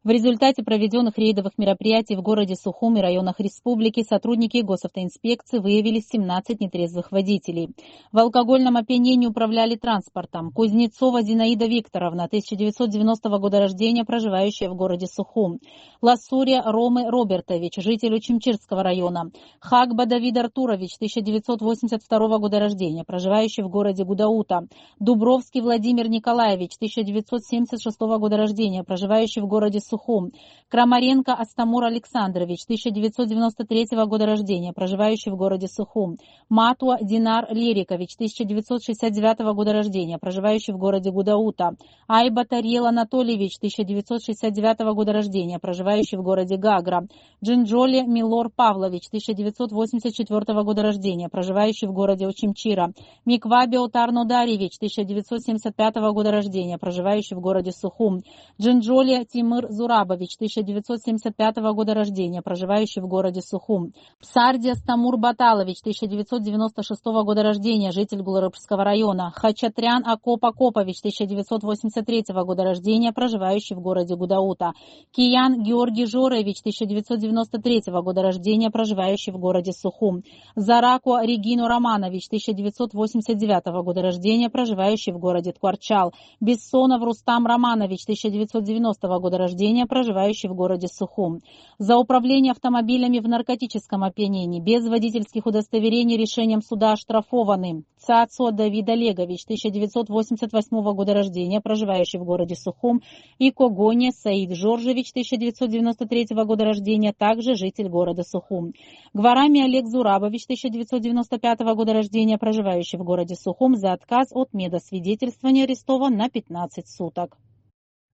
В результате проведенных рейдовых мероприятий в городе Сухум и районах республики сотрудники госавтоинспекции выявили 17 нетрезвых водителей. В алкогольном опьянении управляли транспортом Кузнецова Зинаида Викторовна, 1990 года рождения, проживающая в городе Сухум. Лассурия Ромы Робертович, житель Учимчирского района. Хагба Давид Артурович, 1982 года рождения, проживающий в городе Гудаута. Дубровский Владимир Николаевич, 1976 года рождения, проживающий в городе Сухум. Крамаренко Астамур Александрович, 1993 года рождения, проживающий в городе Сухум. Матуа Динар Лерикович, 1969 года рождения, проживающий в городе Гудаута. Айба Тарьел Анатольевич, 1969 года рождения, проживающий в городе Гагра. Джинджоли Милор Павлович, 1984 года рождения, проживающий в городе Учимчира. Миквабио Тарно Дарьевич, 1975 года рождения, проживающий в городе Сухум. Джинджоли Тимыр Зурабович, 1975 года рождения, проживающий в городе Сухум. Псарди Стамур Баталович, 1996 года рождения, житель Гулрыбского района. Хачатрян Акоп Акопович, 1983 года рождения, проживающий в городе Гудаута. Киян Георгий Жоревич, 1993 года рождения, проживающий в городе Сухум. Заракуа Регину Романович, 1989 года рождения, проживающий в городе Ткварчал. Бессонов Рустам Романович, 1990 года рождения, проживающий в городе Сухум. За управление автомобилями в наркотическом опьянении без водительских удостоверений решением суда оштрафованы Цацо Давид Олегович, 1988 года рождения, проживающий в городе Сухум, и Когоне Саид Жоржевич, 1993 года рождения, также житель города Сухум. Гварами Олег Зурабович, 1995 года рождения, проживающий в городе Сухум, за отказ от медосвидетельствования арестован на 15 суток.